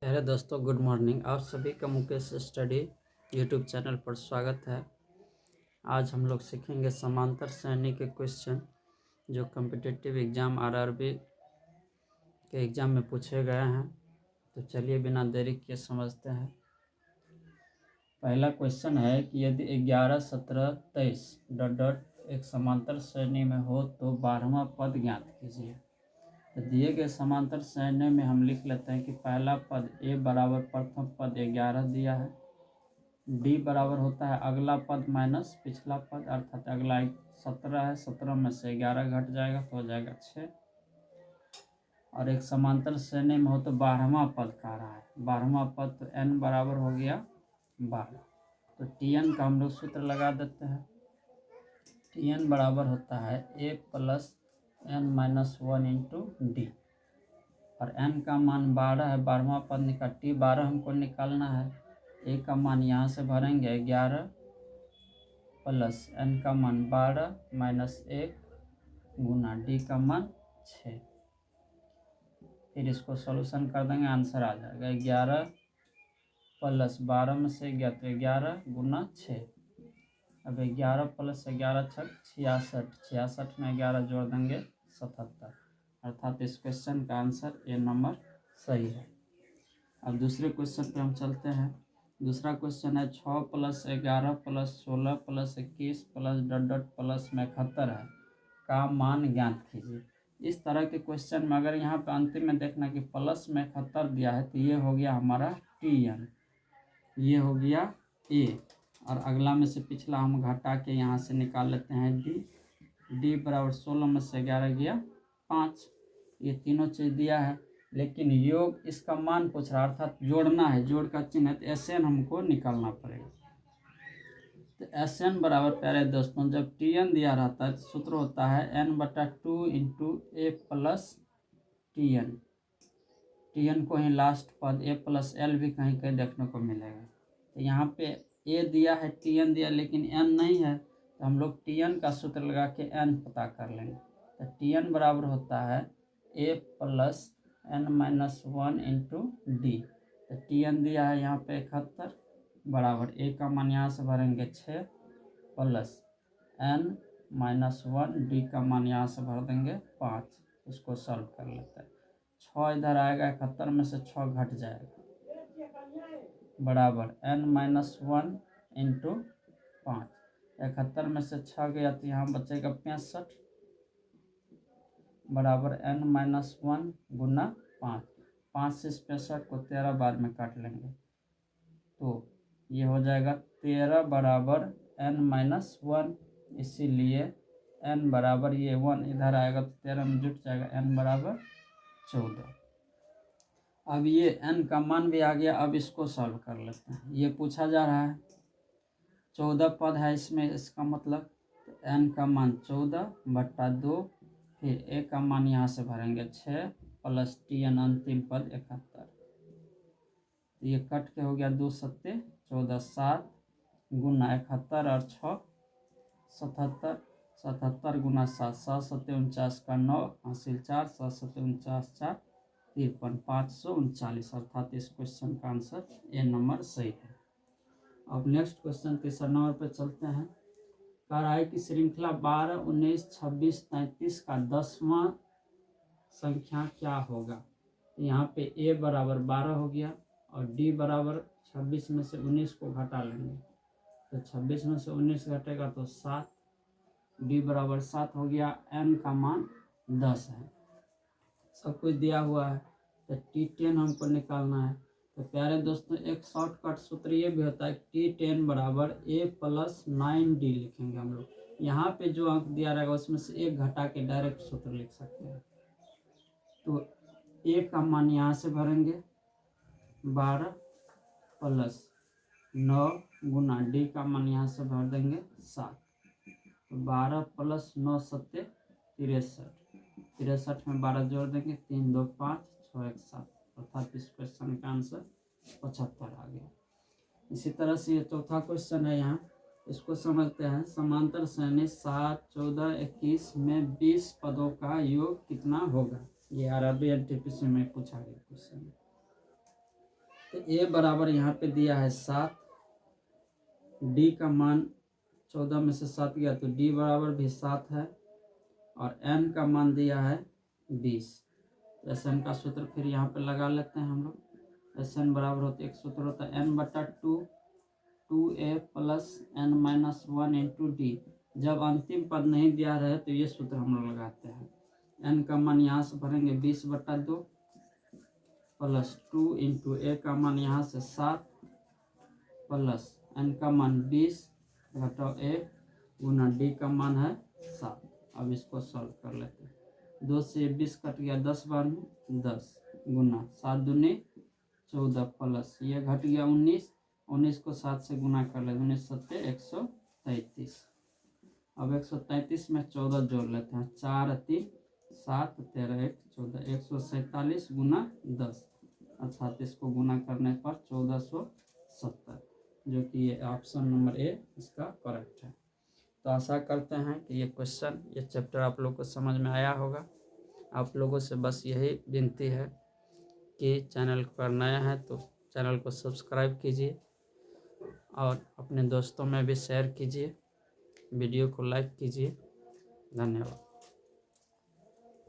प्यारे दोस्तों, good morning. आप सभी का मुकेश स्टडी यूट्यूब चैनल पर स्वागत है। आज हम लोग सीखेंगे समांतर श्रेणी के क्वेश्चन जो कॉम्पिटिटिव एग्ज़ाम आरआरबी के एग्ज़ाम में पूछे गए हैं। तो चलिए बिना देरी किए समझते हैं। पहला क्वेश्चन है कि यदि 11, 17, 23 डॉट डॉट एक समांतर श्रेणी में हो तो 12वां पद ज्ञात कीजिए। तो दिए गए समांतर श्रेणी में हम लिख लेते हैं कि पहला पद ए बराबर प्रथम पद 11 दिया है, डी बराबर होता है अगला पद माइनस पिछला पद, अर्थात अगला 17 है, 17 में से 11 घट जाएगा तो हो जाएगा 6। और एक समांतर श्रेणी में हो तो 12वां पद कह रहा है, 12वां पद तो n बराबर हो गया 12। तो Tn का हम लोग सूत्र लगा देते हैं। Tn बराबर होता है a plus n-1 into D, और n का मान 12 है, 12वां पद निकाल T12 हमको निकालना है। a का मान यहाँ से भरेंगे 11 प्लस n का मान 12 माइनस 1 गुना d का मान 6। फिर इसको सॉल्यूशन कर देंगे, आंसर आ जाएगा 11 प्लस 12 में से 11 तो 11 गुना 6। अब 11 प्लस 11 66, 66 में 11 जोड़ देंगे 77, अर्थात इस क्वेश्चन का आंसर ए नंबर सही है। अब दूसरे क्वेश्चन पे हम चलते हैं। दूसरा क्वेश्चन है 6 plus 11 plus 16 plus 21 plus dot dot plus में 71 है का मान ज्ञात कीजिए। इस तरह के क्वेश्चन में अगर यहाँ पे अंतिम में देखना कि प्लस में 71 दिया है तो ये हो गया हमारा Tn, ये हो गया A, और अगला में से पिछला हम घटा के यहाँ से निकाल लेते हैं D बराबर 16 में से 11 गया 5। ये तीनों चीज़ दिया है, लेकिन योग इसका मान पूछ रहा है, अर्थात जोड़ना है, जोड़ का चिन्ह है, तो Sn हमको निकालना पड़ेगा। तो Sn बराबर प्यारे दोस्तों जब Tn दिया रहता है तो सूत्र होता है n/2 इंटू ए प्लस Tn। Tn को ही लास्ट पद a प्लस एल भी कहीं कहीं देखने को मिलेगा। तो यहाँ पे a दिया है, Tn दिया, लेकिन n नहीं है, तो हम लोग Tn का सूत्र लगा के n पता कर लेंगे। तो Tn बराबर होता है a plus n-1 into D. तो Tn दिया है यहाँ पे 71 बराबर a का मान यहाँ से भरेंगे 6 प्लस n-1 डी का मान यहाँ से भर देंगे 5। इसको सॉल्व कर लेते हैं। 6 इधर आएगा, 71 में से 6 घट जाएगा, बराबर n-1 इंटू 5। 71 में से 6 गया तो यहाँ बचेगा 65 बराबर n-1 गुना 5। 5 से 65 को 13 बार में काट लेंगे तो ये हो जाएगा 13 बराबर n-1, इसीलिए n बराबर ये 1 इधर आएगा तो 13 में जुट जाएगा, n बराबर 14। अब ये n का मान भी आ गया। अब इसको सॉल्व कर लेते हैं। ये पूछा जा रहा है 14 पद है इसमें, इसका मतलब n का मान 14/2, फिर a का मान यहाँ से भरेंगे 6 प्लस Tn अंतिम पद 71। ये कट के हो गया 2 सत्ते 14, 7 गुना 71 और 6 77, 77 गुना 7, 7 सत्ते 49 का 9 हासिल 4, 7 सत्ते 49 4 53, 539, अर्थात इस क्वेश्चन का आंसर ए नंबर सही है। अब नेक्स्ट क्वेश्चन तीसरा नंबर पर चलते हैं। कह रहा है कि श्रृंखला 12, 19, 26, 33 का 10वां संख्या क्या होगा। यहाँ पे a बराबर 12 हो गया और d बराबर 26 में से 19 को घटा लेंगे, तो 26 में से 19 घटेगा तो 7, d बराबर 7 हो गया, n का मान 10 है, सब कुछ दिया हुआ है। तो T10 हमको निकालना है। तो प्यारे दोस्तों एक शॉर्टकट सूत्र ये भी होता है T10 बराबर a प्लस 9d लिखेंगे हम लोग। यहाँ पे जो अंक दिया रहेगा उसमें से एक घटा के डायरेक्ट सूत्र लिख सकते हैं। तो a का मान यहाँ से भरेंगे 12 प्लस 9 गुना d का मान यहाँ से भर देंगे 7। तो 12 प्लस 9 सत्ते 63 में 12 जोड़ देंगे 3 2 5 6 1 7, अर्थात इस क्वेश्चन का आंसर 75 आ गया। इसी तरह से ये चौथा क्वेश्चन है, यहाँ इसको समझते हैं। समांतर श्रेणी 7, 14, 21 में 20 पदों का योग कितना होगा। ये आरआरबी एनटीपीसी में पूछा गया क्वेश्चन है। तो ए बराबर यहाँ पे दिया है 7, डी का मान 14 में से 7 गया तो डी बराबर भी 7 है, और एन का मान दिया है 20। तो एस एन का सूत्र फिर यहाँ पे लगा लेते हैं हम लोग। एस एन बराबर होता है, एक सूत्र होता है n/2 2a plus n-1 into D. जब अंतिम पद नहीं दिया रहे तो ये सूत्र हम लोग लगाते हैं। n का मान यहाँ से भरेंगे 20/2 प्लस 2 इंटू ए का मान यहाँ से 7 प्लस n का मान 20 घटाओ 1 गुना डी का मान है 7। अब इसको सॉल्व कर लेते हैं। 2 से 20 कट गया, 10 बार में 10 गुना 7 दूनी 14 प्लस ये घट गया 19 को 7 से गुना कर ले, 19 सत्ते 133। अब 133 में 14 जोड़ लेते हैं, 4 3 7 13 1 14, 147 गुना 10 अर्थात इसको गुना करने पर 1470, जो कि ये ऑप्शन नंबर ए इसका करेक्ट है। तो आशा करते हैं कि ये क्वेश्चन, ये चैप्टर आप लोग को समझ में आया होगा। आप लोगों से बस यही विनती है कि चैनल पर नया है तो चैनल को सब्सक्राइब कीजिए और अपने दोस्तों में भी शेयर कीजिए, वीडियो को लाइक कीजिए। धन्यवाद।